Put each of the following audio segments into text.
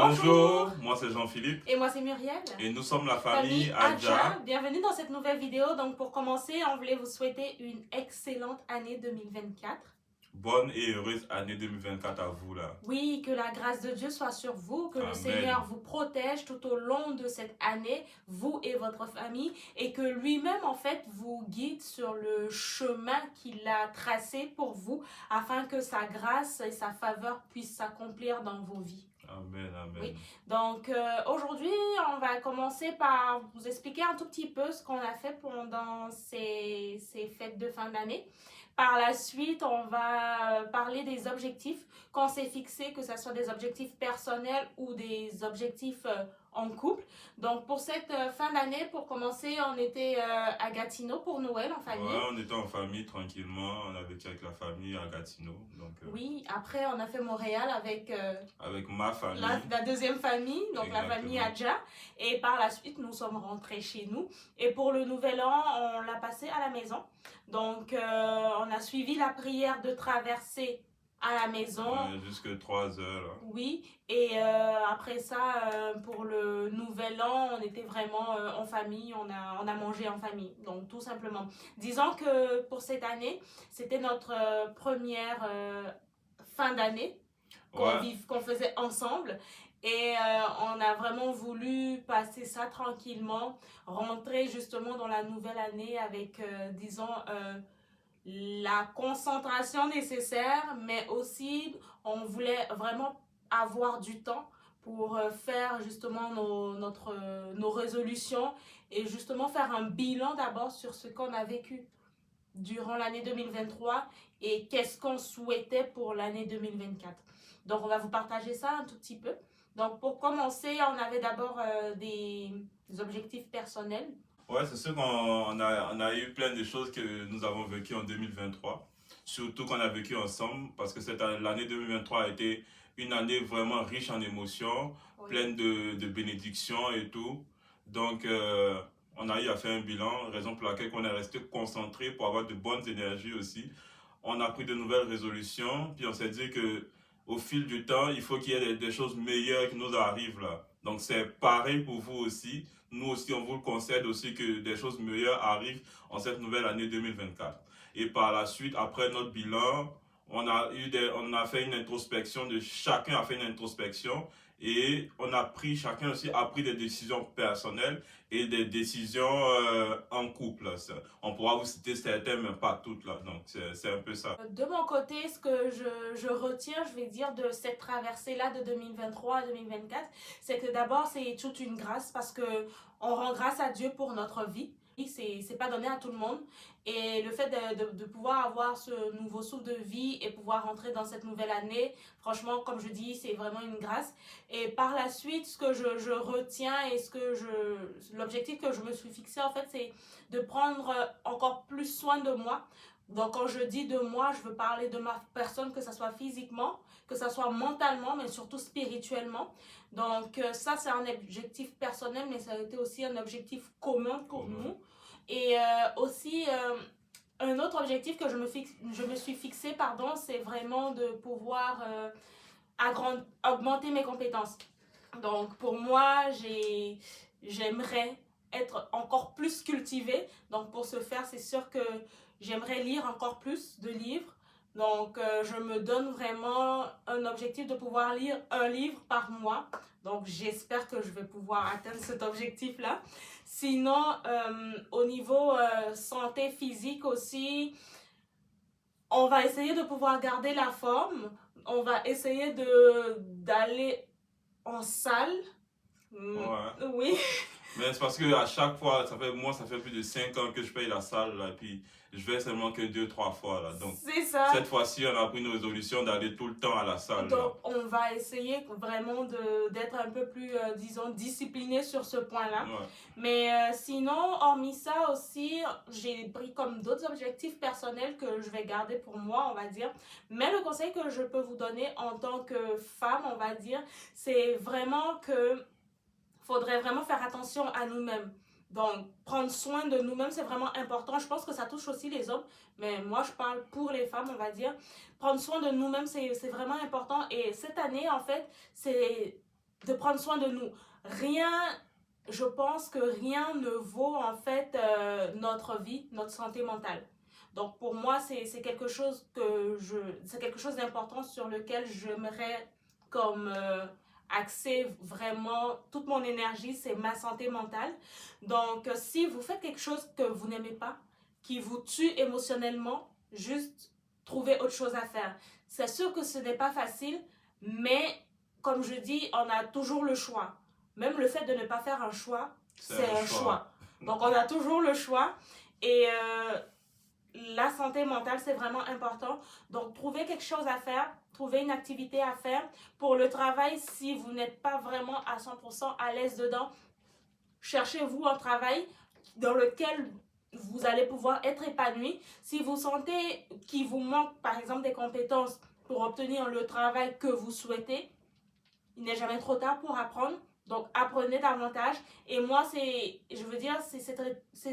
Bonjour, moi c'est Jean-Philippe Et moi c'est Muriel. et nous sommes la famille Adja. Bienvenue dans cette nouvelle vidéo. Donc pour commencer, on voulait vous souhaiter une excellente année 2024. Bonne et heureuse année 2024 à vous là. Oui, que la grâce de Dieu soit sur vous, que Amen. le Seigneur vous protège tout au long de cette année, vous et votre famille, et que lui-même en fait vous guide sur le chemin qu'il a tracé pour vous, afin que sa grâce et sa faveur puissent s'accomplir dans vos vies. Amen, amen. Oui. Donc aujourd'hui, on va commencer par vous expliquer un tout petit peu ce qu'on a fait pendant ces fêtes de fin d'année. Par la suite, on va parler des objectifs qu'on s'est fixés, que ce soit des objectifs personnels ou des objectifs en couple. Donc pour cette fin d'année, pour commencer, on était à Gatineau pour Noël en famille. Ouais, on était en famille tranquillement, on a vécu avec la famille à Gatineau. Donc, oui, après on a fait Montréal avec ma famille. La deuxième famille, donc Exactement. la famille Adja. Et par la suite, nous sommes rentrés chez nous. Et pour le nouvel an, on l'a passé à la maison. Donc on a suivi la prière de traversée à la maison. Jusque 3 heures. Là. Oui, et après ça, pour le nouvel an, on était vraiment en famille, on a mangé en famille, donc tout simplement. Disons que pour cette année, c'était notre première fin d'année qu'on faisait ensemble. Et on a vraiment voulu passer ça tranquillement, rentrer justement dans la nouvelle année avec, disons, la concentration nécessaire, mais aussi on voulait vraiment avoir du temps pour faire justement nos résolutions et justement faire un bilan d'abord sur ce qu'on a vécu durant l'année 2023 et qu'est-ce qu'on souhaitait pour l'année 2024. Donc on va vous partager ça un tout petit peu. Donc pour commencer, on avait d'abord des objectifs personnels. Ouais, c'est sûr qu'on a eu plein de choses que nous avons vécues en 2023. Surtout qu'on a vécu ensemble parce que l'année 2023 a été une année vraiment riche en émotions, oui. Pleine de bénédictions et tout. Donc, on a eu à faire un bilan, raison pour laquelle on est resté concentré pour avoir de bonnes énergies aussi. On a pris de nouvelles résolutions, puis on s'est dit que au fil du temps, il faut qu'il y ait des choses meilleures qui nous arrivent là. Donc, c'est pareil pour vous aussi. Nous aussi, on vous le concède aussi que des choses meilleures arrivent en cette nouvelle année 2024. Et par la suite, après notre bilan, on a fait une introspection chacun a fait une introspection et chacun aussi a pris des décisions personnelles et des décisions en couple. On pourra vous citer certaines, mais pas toutes là. Donc c'est un peu ça. De mon côté, ce que je retiens, je vais dire, de cette traversée-là de 2023 à 2024, c'est que d'abord, c'est toute une grâce parce que on rend grâce à Dieu pour notre vie. C'est pas donné à tout le monde. Et le fait de pouvoir avoir ce nouveau souffle de vie et pouvoir rentrer dans cette nouvelle année, franchement, comme je dis, c'est vraiment une grâce. Et par la suite, ce que je retiens et l'objectif que je me suis fixé, en fait, c'est de prendre encore plus soin de moi. Donc, quand je dis de moi, je veux parler de ma personne, que ce soit physiquement, que ce soit mentalement, mais surtout spirituellement. Donc, ça, c'est un objectif personnel, mais ça a été aussi un objectif commun pour nous. Et aussi, un autre objectif que je me suis fixé, c'est vraiment de pouvoir augmenter mes compétences. Donc, pour moi, j'aimerais être encore plus cultivée. Donc, pour ce faire, c'est sûr que j'aimerais lire encore plus de livres. Donc, je me donne vraiment un objectif de pouvoir lire un livre par mois. Donc, j'espère que je vais pouvoir atteindre cet objectif-là. Sinon, au niveau santé physique aussi, on va essayer de pouvoir garder la forme. On va essayer d'aller en salle. Ouais. Oui. Mais c'est parce que à chaque fois, ça fait plus de 5 ans que je paye la salle, là, puis je vais seulement que 2-3 fois. Là. Donc, c'est ça. Cette fois-ci, on a pris une résolution d'aller tout le temps à la salle. Donc, on va essayer vraiment d'être un peu plus, disons, discipliné sur ce point-là. Ouais. Mais sinon, hormis ça aussi, j'ai pris comme d'autres objectifs personnels que je vais garder pour moi, on va dire. Mais le conseil que je peux vous donner en tant que femme, on va dire, c'est vraiment que faudrait vraiment faire attention à nous-mêmes. Donc, prendre soin de nous-mêmes, c'est vraiment important. Je pense que ça touche aussi les hommes, mais moi, je parle pour les femmes, on va dire. Prendre soin de nous-mêmes, c'est vraiment important. Et cette année, en fait, c'est prendre soin de nous. Je pense que rien ne vaut en fait notre vie, notre santé mentale. Donc pour moi, c'est quelque chose c'est quelque chose d'important sur lequel j'aimerais comme axer vraiment toute mon énergie, c'est ma santé mentale. Donc si vous faites quelque chose que vous n'aimez pas, qui vous tue émotionnellement, juste trouver autre chose à faire. C'est sûr que ce n'est pas facile, mais comme je dis, on a toujours le choix. Même le fait de ne pas faire un choix, c'est un choix. Donc on a toujours le choix. Et la santé mentale, c'est vraiment important. Donc, trouvez quelque chose à faire, trouvez une activité à faire. Pour le travail, si vous n'êtes pas vraiment à 100% à l'aise dedans, cherchez-vous un travail dans lequel vous allez pouvoir être épanoui. Si vous sentez qu'il vous manque, par exemple, des compétences pour obtenir le travail que vous souhaitez, il n'est jamais trop tard pour apprendre. Donc, apprenez davantage. Et moi, c'est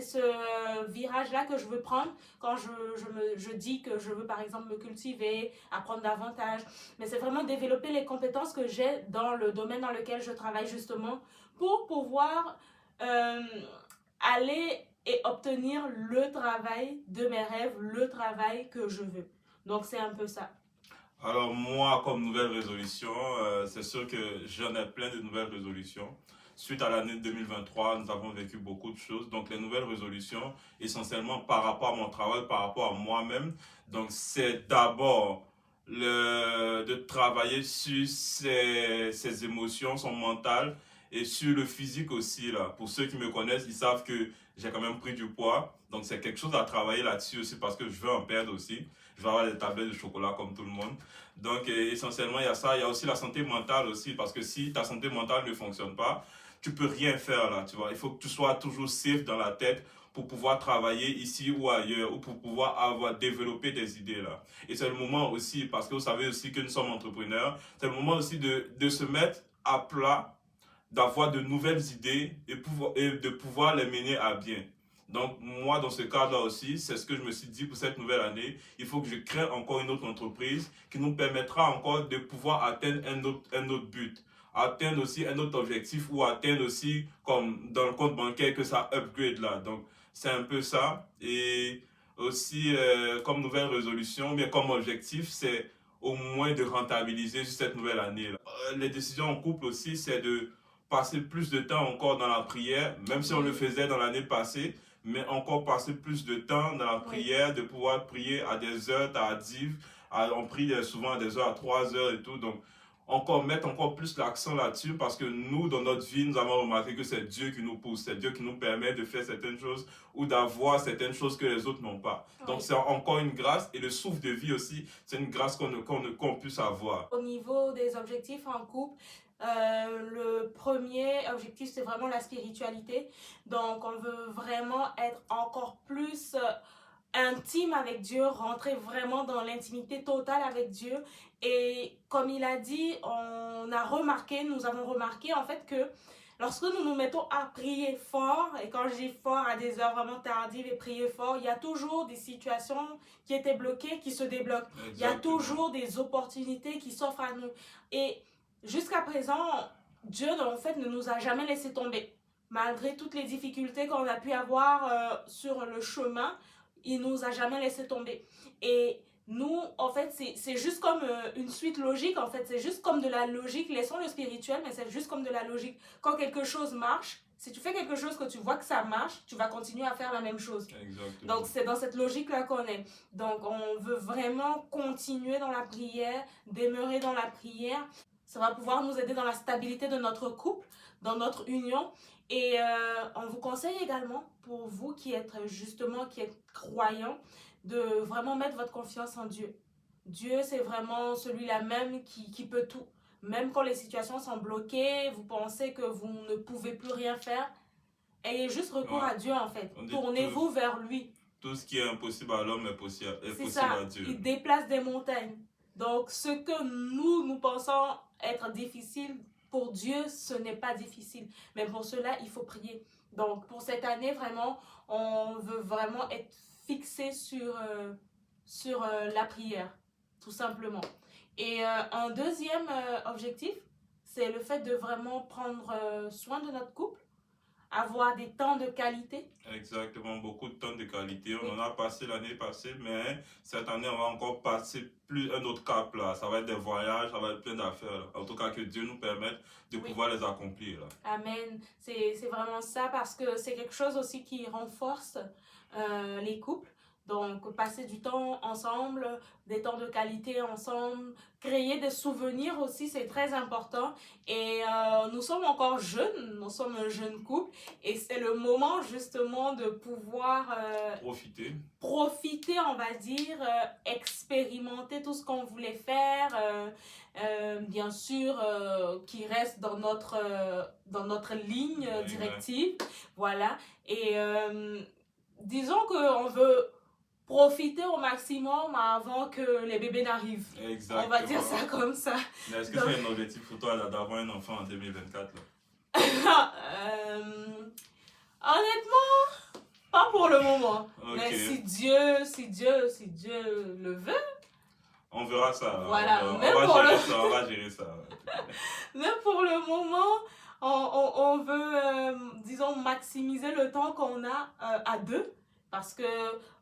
ce virage-là que je veux prendre quand je dis que je veux, par exemple, me cultiver, apprendre davantage. Mais c'est vraiment développer les compétences que j'ai dans le domaine dans lequel je travaille, justement, pour pouvoir aller et obtenir le travail de mes rêves, le travail que je veux. Donc, c'est un peu ça. Alors moi, comme nouvelle résolution, c'est sûr que j'en ai plein de nouvelles résolutions. Suite à l'année 2023, nous avons vécu beaucoup de choses. Donc les nouvelles résolutions, essentiellement par rapport à mon travail, par rapport à moi-même. Donc c'est d'abord de travailler sur ses émotions, son mental et sur le physique aussi. Là. Pour ceux qui me connaissent, ils savent que j'ai quand même pris du poids. Donc c'est quelque chose à travailler là-dessus aussi parce que je veux en perdre aussi. Je vais avoir des tablettes de chocolat comme tout le monde. Donc, essentiellement, il y a ça. Il y a aussi la santé mentale aussi, parce que si ta santé mentale ne fonctionne pas, tu peux rien faire là, tu vois. Il faut que tu sois toujours safe dans la tête pour pouvoir travailler ici ou ailleurs, ou pour pouvoir développer des idées là. Et c'est le moment aussi, parce que vous savez aussi que nous sommes entrepreneurs, c'est le moment aussi de se mettre à plat, d'avoir de nouvelles idées et de pouvoir les mener à bien. Donc, moi, dans ce cadre-là aussi, c'est ce que je me suis dit pour cette nouvelle année. Il faut que je crée encore une autre entreprise qui nous permettra encore de pouvoir atteindre un autre but, atteindre aussi un autre objectif ou atteindre aussi, comme dans le compte bancaire, que ça upgrade là. Donc, c'est un peu ça. Et aussi, comme nouvelle résolution, bien comme objectif, c'est au moins de rentabiliser sur cette nouvelle année là. Les décisions en couple aussi, c'est de passer plus de temps encore dans la prière, même si on le faisait dans l'année passée, mais encore passer plus de temps dans la prière, de pouvoir prier à des heures tardives. On prie souvent à des heures à 3 heures et tout. Donc, encore mettre encore plus l'accent là-dessus parce que nous, dans notre vie, nous avons remarqué que c'est Dieu qui nous pousse, c'est Dieu qui nous permet de faire certaines choses ou d'avoir certaines choses que les autres n'ont pas. Donc, c'est encore une grâce et le souffle de vie aussi, c'est une grâce qu'on puisse avoir. Au niveau des objectifs en couple, le premier objectif, c'est vraiment la spiritualité. Donc, on veut vraiment être encore plus intime avec Dieu, rentrer vraiment dans l'intimité totale avec Dieu. Et comme il a dit, nous avons remarqué en fait que lorsque nous nous mettons à prier fort, et quand je dis fort à des heures vraiment tardives et prier fort, il y a toujours des situations qui étaient bloquées qui se débloquent. Exactement. Il y a toujours des opportunités qui s'offrent à nous. Et jusqu'à présent, Dieu en fait ne nous a jamais laissé tomber. Malgré toutes les difficultés qu'on a pu avoir sur le chemin, il nous a jamais laissé tomber. Et nous, en fait, c'est juste comme une suite logique, en fait. C'est juste comme de la logique. Laissons le spirituel, mais c'est juste comme de la logique. Quand quelque chose marche, si tu fais quelque chose que tu vois que ça marche, tu vas continuer à faire la même chose. Exactement. Donc, c'est dans cette logique-là qu'on est. Donc, on veut vraiment continuer dans la prière, demeurer dans la prière. Ça va pouvoir nous aider dans la stabilité de notre couple, dans notre union. Et on vous conseille également, pour vous qui êtes croyants, de vraiment mettre votre confiance en Dieu. Dieu, c'est vraiment celui-là même qui peut tout. Même quand les situations sont bloquées, vous pensez que vous ne pouvez plus rien faire, ayez juste recours à Dieu en fait. Tournez-vous vers lui. Tout ce qui est impossible à l'homme est possible à Dieu. Il déplace des montagnes. Donc, ce que nous pensons être difficile, pour Dieu, ce n'est pas difficile. Mais pour cela, il faut prier. Donc, pour cette année, vraiment, on veut vraiment être fixé sur la prière, tout simplement. Et un deuxième objectif, c'est le fait de vraiment prendre soin de notre couple, avoir des temps de qualité. Exactement, beaucoup de temps de qualité. On Oui. en a passé l'année passée, mais cette année, on va encore passer plus un autre cap là. Ça va être des voyages, ça va être plein d'affaires là. En tout cas, que Dieu nous permette de Oui. pouvoir les accomplir là. Amen. C'est vraiment ça parce que c'est quelque chose aussi qui renforce les couples. Donc, passer du temps ensemble, des temps de qualité ensemble, créer des souvenirs aussi, c'est très important. Et nous sommes encore jeunes, nous sommes un jeune couple et c'est le moment justement de pouvoir Profiter, on va dire, expérimenter tout ce qu'on voulait faire, bien sûr, qui reste dans notre ligne directive, voilà. Et disons qu'on veut profiter au maximum avant que les bébés n'arrivent. Exactement. On va dire ça comme ça. Mais est-ce que c'est un objectif pour toi d'avoir un enfant en 2024 là? Honnêtement, pas pour le moment. Okay. Mais si Dieu le veut, on verra ça. Voilà. On va gérer ça. Mais pour le moment, on veut, disons, maximiser le temps qu'on a à deux. Parce que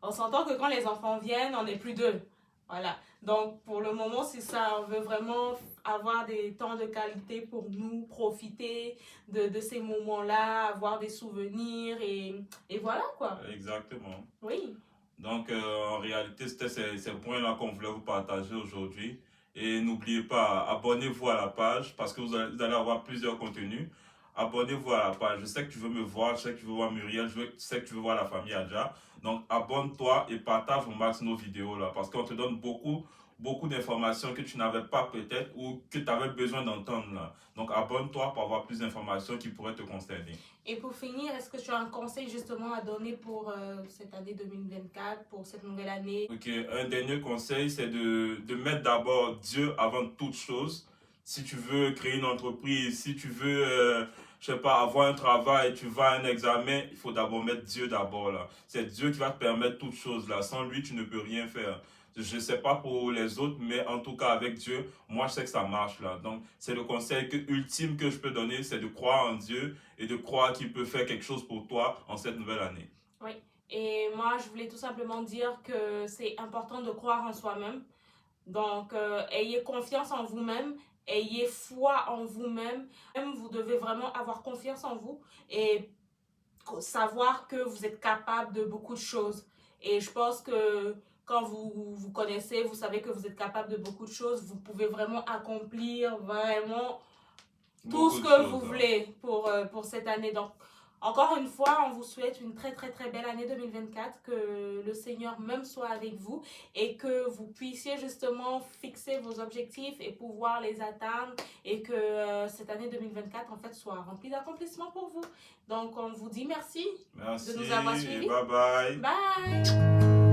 on s'entend que quand les enfants viennent, on n'est plus deux. Voilà. Donc, pour le moment, c'est ça. On veut vraiment avoir des temps de qualité pour nous, profiter de ces moments-là, avoir des souvenirs et voilà quoi. Exactement. Oui. Donc, en réalité, c'était ces points-là qu'on voulait vous partager aujourd'hui. Et n'oubliez pas, abonnez-vous à la page parce que vous allez avoir plusieurs contenus. Abonnez-vous à la page. Je sais que tu veux me voir, je sais que tu veux voir Muriel, je sais que tu veux voir la famille Adja. Donc, abonne-toi et partage au max nos vidéos là parce qu'on te donne beaucoup d'informations que tu n'avais pas peut-être ou que tu avais besoin d'entendre là. Donc, abonne-toi pour avoir plus d'informations qui pourraient te concerner. Et pour finir, est-ce que tu as un conseil justement à donner pour cette année 2024, pour cette nouvelle année? Ok, un dernier conseil, c'est de mettre d'abord Dieu avant toute chose. Si tu veux créer une entreprise, si tu veux, je sais pas, avoir un travail, tu vas à un examen, il faut d'abord mettre Dieu d'abord là. C'est Dieu qui va te permettre toute chose là. Sans lui, tu ne peux rien faire. Je ne sais pas pour les autres, mais en tout cas avec Dieu, moi je sais que ça marche là. Donc c'est le conseil ultime que je peux donner, c'est de croire en Dieu et de croire qu'il peut faire quelque chose pour toi en cette nouvelle année. Oui, et moi je voulais tout simplement dire que c'est important de croire en soi-même. Donc ayez confiance en vous-même, ayez foi en vous-même. Vous devez vraiment avoir confiance en vous et savoir que vous êtes capable de beaucoup de choses. Et je pense que quand vous vous connaissez, vous savez que vous êtes capable de beaucoup de choses, vous pouvez vraiment accomplir vraiment tout ce que vous voulez pour cette année. Donc, encore une fois, on vous souhaite une très très très belle année 2024, que le Seigneur même soit avec vous et que vous puissiez justement fixer vos objectifs et pouvoir les atteindre et que cette année 2024 en fait soit remplie d'accomplissements pour vous. Donc, on vous dit merci de nous avoir suivis. Bye bye. Bye.